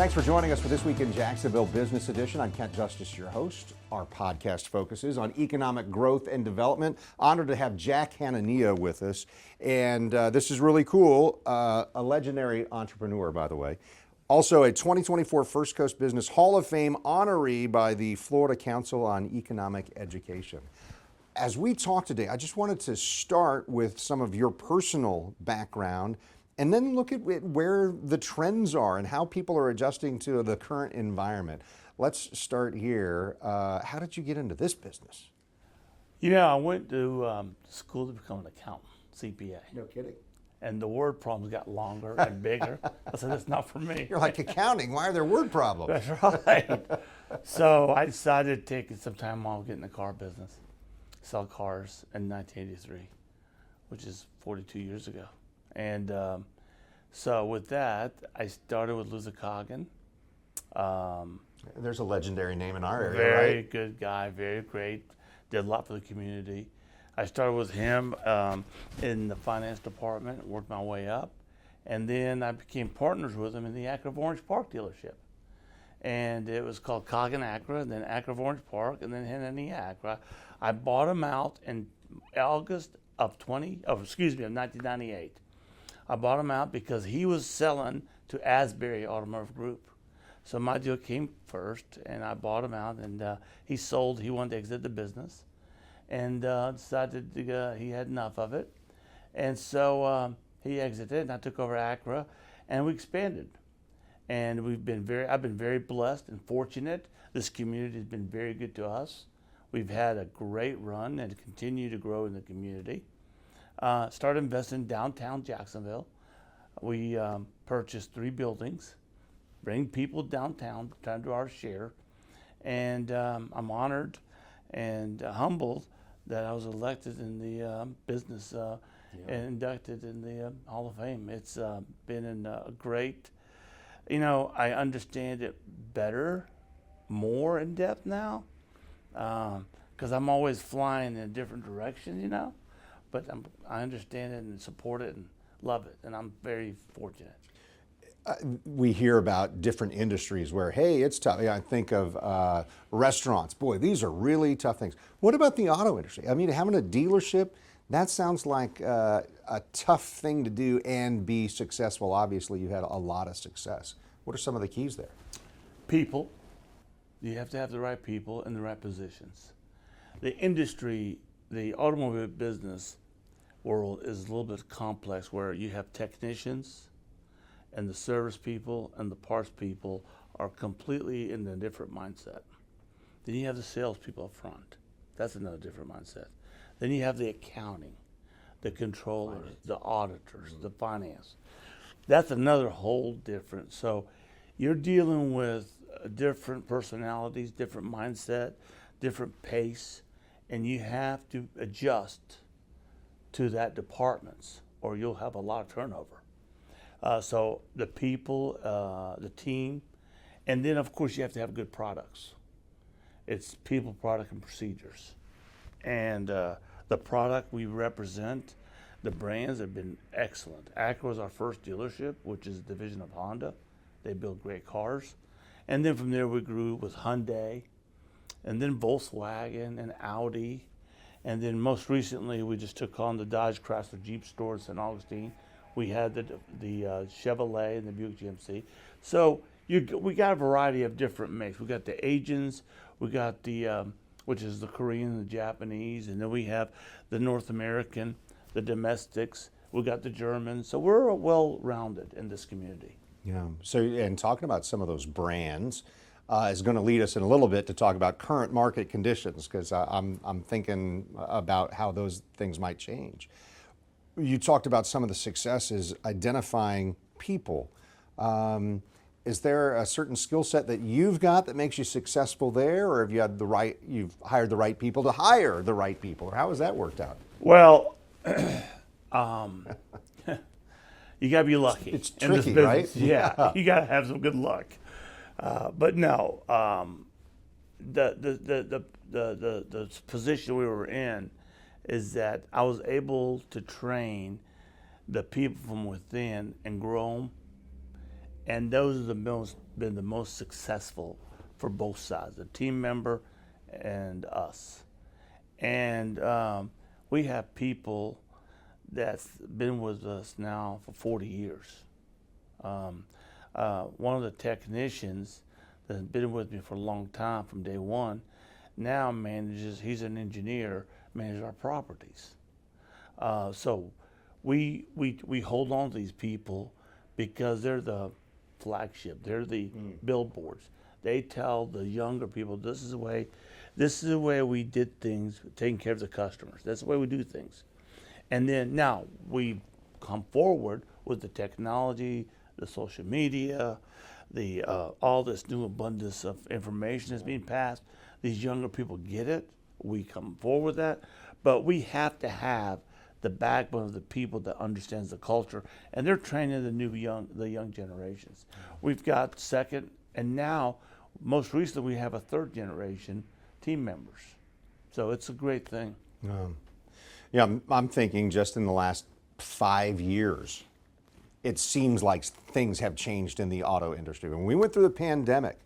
Thanks for joining us for this week in Jacksonville Business Edition. I'm Kent Justice, your host. Our podcast focuses on economic growth and development. Honored to have Jack Hanania with us. And this is really cool. A legendary entrepreneur, by the way. Also a 2024 First Coast Business Hall of Fame honoree by the Florida Council on Economic Education. As we talk today, I just wanted to start with some of your personal background and then look at where the trends are and how people are adjusting to the current environment. Let's start here. How did you get into this business? I went to school to become an accountant, CPA. No kidding. And the word problems got longer and bigger. I said, that's not for me. You're like, accounting, why are there word problems? That's right. So I decided to take some time off, get in the car business, sell cars in 1983, which is 42 years ago. And so with that, I started with Luzacoggin. There's a legendary name in our area, Very right? good guy, very great. Did a lot for the community. I started with him in the finance department, worked my way up. And then I became partners with him in the Acura of Orange Park dealership. And it was called Coggin Acura, then Acura of Orange Park, and then Hanania Acura. I bought him out in August of 1998. I bought him out because he was selling to Asbury Automotive Group. So my deal came first, and I bought him out, and he sold. He wanted to exit the business, and decided he had enough of it. And so he exited, and I took over Acura, and we expanded. And I've been very blessed and fortunate. This community has been very good to us. We've had a great run and continue to grow in the community. Started investing in downtown Jacksonville. We purchased 3 buildings, bring people downtown, trying to do our share. And I'm honored and humbled that I was elected in the business and inducted in the Hall of Fame. It's been a great, I understand it better, more in depth now, because I'm always flying in a different direction, but I understand it and support it and love it, and I'm very fortunate. We hear about different industries where, hey, it's tough. I think of restaurants. Boy, these are really tough things. What about the auto industry? I mean, having a dealership, that sounds like a tough thing to do and be successful. Obviously, you had a lot of success. What are some of the keys there? People. You have to have the right people in the right positions. The industry, the automobile business world is a little bit complex, where you have technicians and the service people and the parts people are completely in a different mindset. Then you have the salespeople up front. That's another different mindset. Then you have the accounting, the controllers, the auditors, the finance. That's another whole different. So you're dealing with different personalities, different mindset, different pace, and you have to adjust to that departments, or you'll have a lot of turnover. So the people, the team, and then of course you have to have good products. It's people, product, and procedures. And the product we represent, the brands have been excellent. Acura was our first dealership, which is a division of Honda. They build great cars. And then from there we grew with Hyundai, and then Volkswagen and Audi. And then most recently, we just took on the Dodge Chrysler Jeep store in St. Augustine. We had the Chevrolet and the Buick GMC. So we got a variety of different mix. We got the Asians, we got the, which is the Korean and the Japanese, and then we have the North American, the domestics, we got the Germans. So we're well-rounded in this community. Yeah. So, and talking about some of those brands, is going to lead us in a little bit to talk about current market conditions, because I'm thinking about how those things might change. You talked about some of the successes identifying people. Is there a certain skill set that you've got that makes you successful there, or have you've hired the right people to hire the right people, or how has that worked out? Well, you got to be lucky. It's in this tricky, business. right? Yeah, you got to have some good luck. But no, the position we were in is that I was able to train the people from within and grow them, and those are the most been the most successful for both sides, the team member and us. And we have people that's been with us now for 40 years. One of the technicians that's been with me for a long time from day one now he's an engineer, manages our properties. So we hold on to these people because they're the flagship, they're the billboards. They tell the younger people, this is the way we did things, taking care of the customers. That's the way we do things. And then now we come forward with the technology, the social media, the all this new abundance of information that's being passed. These younger people get it. We come forward with that, but we have to have the backbone of the people that understands the culture, and they're training the young generations. We've got second, and now most recently we have a third generation team members. So it's a great thing. Yeah, I'm thinking just in the last 5 years, it seems like things have changed in the auto industry. When we went through the pandemic,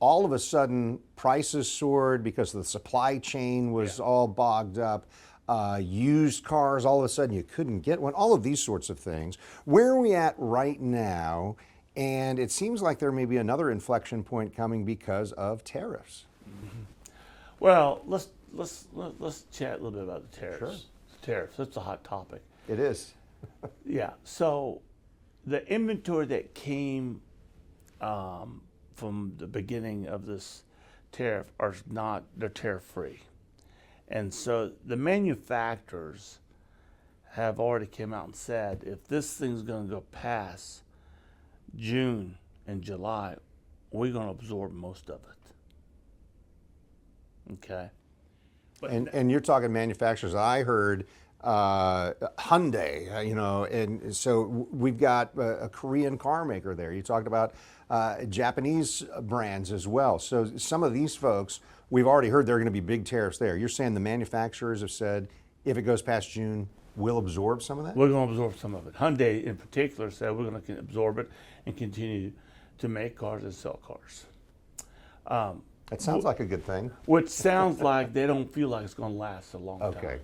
all of a sudden prices soared because the supply chain was all bogged up. Used cars, all of a sudden you couldn't get one, all of these sorts of things. Where are we at right now? And it seems like there may be another inflection point coming because of tariffs. Well, let's chat a little bit about the tariffs. Sure. Tariffs, that's a hot topic. It is. Yeah, so the inventory that came from the beginning of this tariff they're tariff free. And so the manufacturers have already came out and said, if this thing's gonna go past June and July, we're gonna absorb most of it. Okay. And you're talking manufacturers. I heard Hyundai, and so we've got a Korean car maker there. You talked about Japanese brands as well. So some of these folks, we've already heard there are going to be big tariffs there. You're saying the manufacturers have said if it goes past June, we'll absorb some of that? We're going to absorb some of it. Hyundai in particular said we're going to absorb it and continue to make cars and sell cars. That sounds like a good thing. Which sounds like they don't feel like it's going to last a long time. Okay.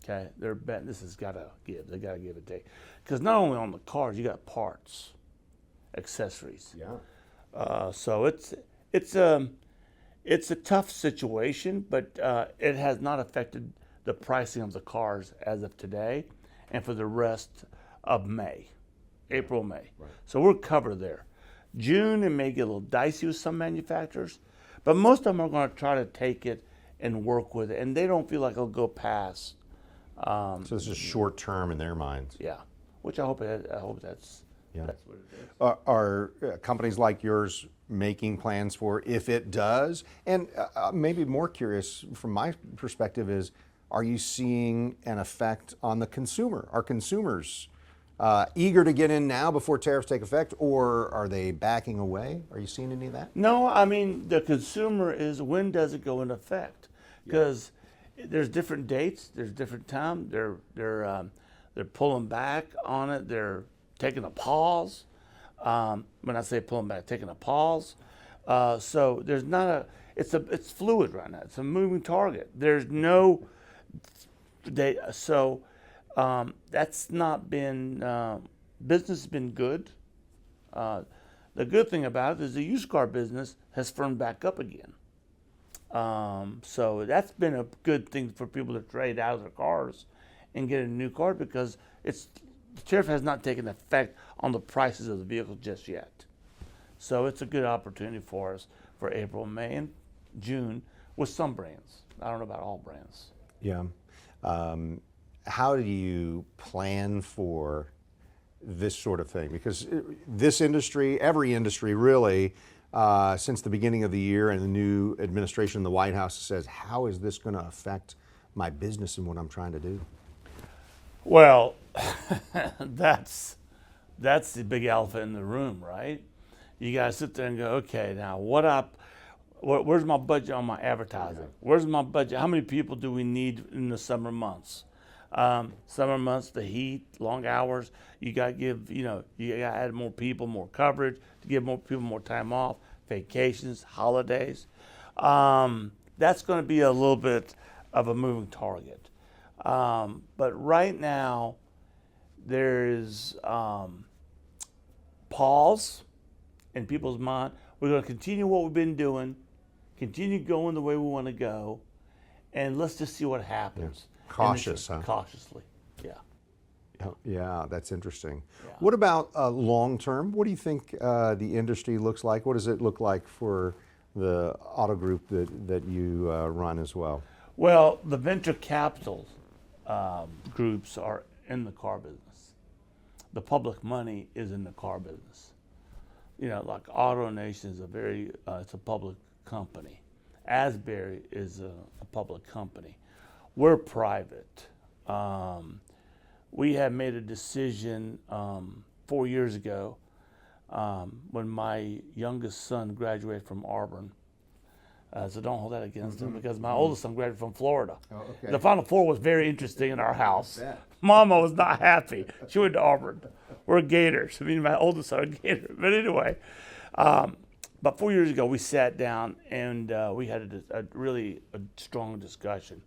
Okay, they're betting this has got to give. They got to give it a day, because not only on the cars, you got parts, accessories. Yeah. So it's a tough situation, but it has not affected the pricing of the cars as of today, and for the rest of May, April, May. Right. So we're covered there. June, it may get a little dicey with some manufacturers, but most of them are going to try to take it and work with it, and they don't feel like it'll go past. So this is short term in their minds. Yeah, which I hope that's Yeah. that's what it is. Are companies like yours making plans for if it does? And maybe more curious from my perspective is, are you seeing an effect on the consumer? Are consumers eager to get in now before tariffs take effect, or are they backing away? Are you seeing any of that? No, I mean the consumer is, when does it go into effect? Because there's different dates, there's different time. They're pulling back on it. They're taking a pause. When I say pulling back, taking a pause. So there's not it's fluid right now. It's a moving target. There's no date. So that's not been, business has been good. The good thing about it is the used car business has firmed back up again. So that's been a good thing for people to trade out of their cars and get a new car, because the tariff has not taken effect on the prices of the vehicle just yet. So it's a good opportunity for us for April, May, and June with some brands. I don't know about all brands. Yeah. How do you plan for this sort of thing? Because this industry, every industry really, since the beginning of the year and the new administration in the White House says, how is this going to affect my business and what I'm trying to do? Well, that's the big elephant in the room, right? You got to sit there and go, okay, now where's my budget on my advertising? Where's my budget? How many people do we need in the summer months? Summer months, the heat, long hours. You got to give, you got to add more people, more coverage to give more people more time off, vacations, holidays. That's going to be a little bit of a moving target. But right now, there is pause in people's mind. We're going to continue what we've been doing, continue going the way we want to go, and let's just see what happens. Yeah. Cautious, huh? Cautiously, yeah. Yeah, that's interesting. Yeah. What about long term? What do you think the industry looks like? What does it look like for the auto group that you run as well? Well, the venture capital groups are in the car business. The public money is in the car business. Like AutoNation is it's a public company. Asbury is a public company. We're private. We have made a decision 4 years ago when my youngest son graduated from Auburn. So don't hold that against him, because my oldest son graduated from Florida. Oh, okay. The Final Four was very interesting in our house. Mama was not happy. She went to Auburn. We're Gators. I mean, my oldest son is a Gator. But anyway, about 4 years ago, we sat down and we had a really strong discussion.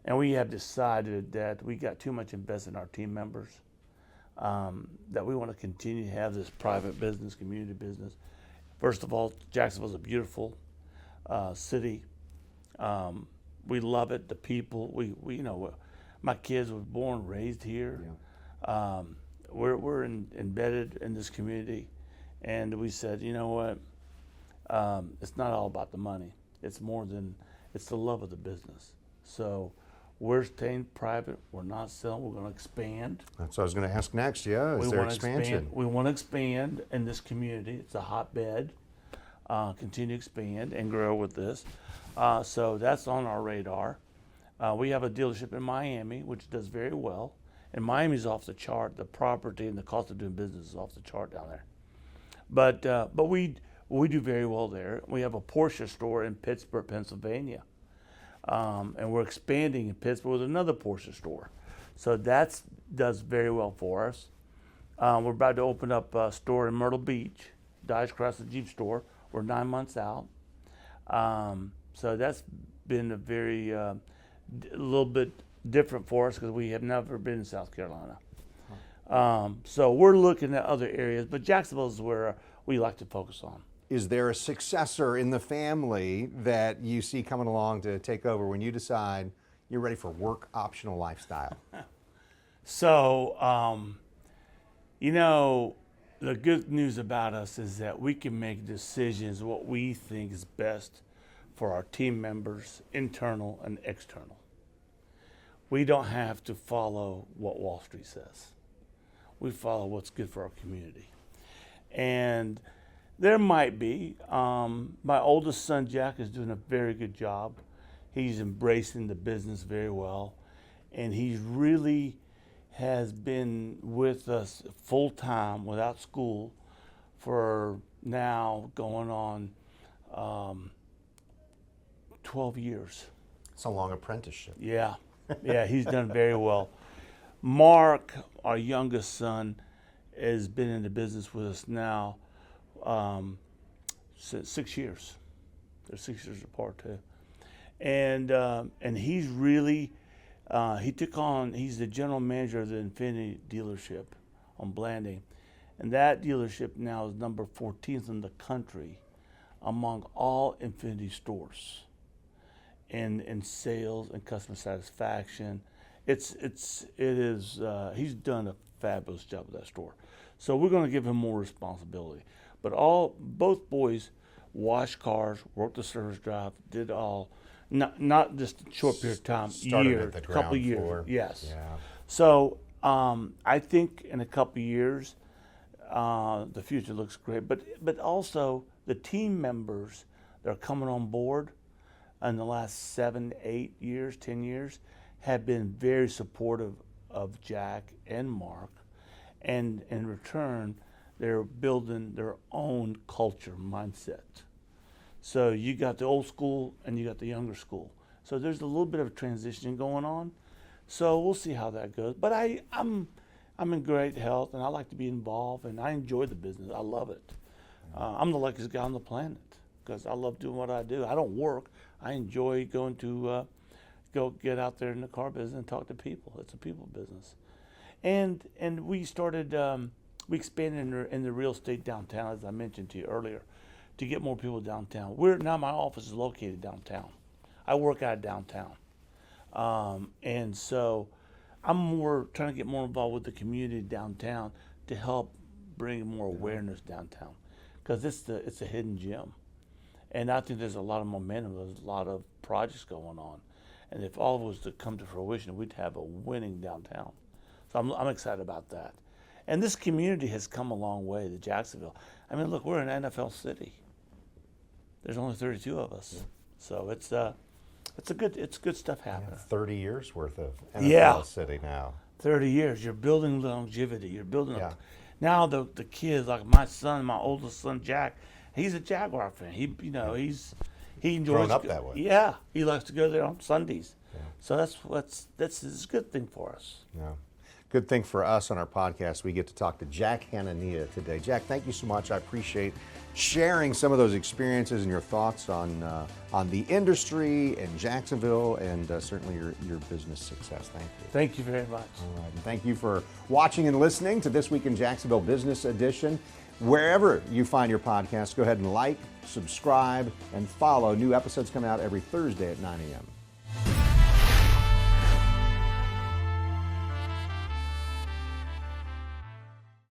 And we have decided that we got too much invested in our team members, that we want to continue to have this private business, community business. First of all, Jacksonville is a beautiful city. We love it. The people. We my kids were born and raised here. Yeah. We're embedded in this community, and we said, you know what? It's not all about the money. It's the love of the business. So we're staying private. We're not selling. We're going to expand. That's what I was going to ask next. Yeah, is there expansion? We want to expand in this community. It's a hotbed. Continue to expand and grow with this. So that's on our radar. We have a dealership in Miami, which does very well. And Miami's off the chart. The property and the cost of doing business is off the chart down there. But we do very well there. We have a Porsche store in Pittsburgh, Pennsylvania. And we're expanding in Pittsburgh with another Porsche store. So that does very well for us. We're about to open up a store in Myrtle Beach, Dodge Chrysler Jeep store. We're 9 months out. So that's been a little bit different for us, because we have never been in South Carolina. So we're looking at other areas, but Jacksonville is where we like to focus on. Is there a successor in the family that you see coming along to take over when you decide you're ready for work optional lifestyle? So, the good news about us is that we can make decisions what we think is best for our team members, internal and external. We don't have to follow what Wall Street says. We follow what's good for our community. And there might be, my oldest son, Jack, is doing a very good job. He's embracing the business very well. And he's really has been with us full time without school for now going on 12 years. It's a long apprenticeship. Yeah, he's done very well. Mark, our youngest son, has been in the business with us now 6 years. They're 6 years apart too. And he's really, he's the general manager of the Infiniti dealership on Blanding. And that dealership now is number 14th in the country among all Infiniti stores in sales and customer satisfaction. He's done a fabulous job with that store. So we're going to give him more responsibility. But both boys washed cars, worked the service drive, did all, not just a short period of time, Started at the couple ground years. floor. Yes. Yeah. So I think in a couple years, the future looks great. But also the team members that are coming on board in the last 7, 8 years, 10 years, have been very supportive of Jack and Mark. And in return, they're building their own culture mindset. So you got the old school and you got the younger school. So there's a little bit of a transition going on. So we'll see how that goes. But I'm in great health, and I like to be involved, and I enjoy the business. I love it. I'm the luckiest guy on the planet because I love doing what I do. I don't work. I enjoy going to go get out there in the car business and talk to people. It's a people business. And we started, we expanded in the real estate downtown, as I mentioned to you earlier, to get more people downtown. Now my office is located downtown. I work out of downtown. And so I'm more trying to get more involved with the community downtown to help bring more awareness downtown, because it's a hidden gem. And I think there's a lot of momentum, there's a lot of projects going on. And if all of us to come to fruition, we'd have a winning downtown. So I'm excited about that. And this community has come a long way to Jacksonville. I mean, look, we're an NFL city. There's only 32 of us. So it's good stuff happening. 30 years worth of NFL city now. 30 years. You're building longevity. You're building now the kids, like my son, my oldest son, Jack, he's a Jaguar fan. He enjoys Grown up that way. Yeah. He likes to go there on Sundays. Yeah. So that's a good thing for us. Yeah. Good thing for us on our podcast, we get to talk to Jack Hanania today. Jack, thank you so much. I appreciate sharing some of those experiences and your thoughts on the industry in Jacksonville and certainly your business success. Thank you. Thank you very much. All right. And thank you for watching and listening to This Week in Jacksonville Business Edition. Wherever you find your podcast, go ahead and like, subscribe, and follow. New episodes come out every Thursday at 9 a.m.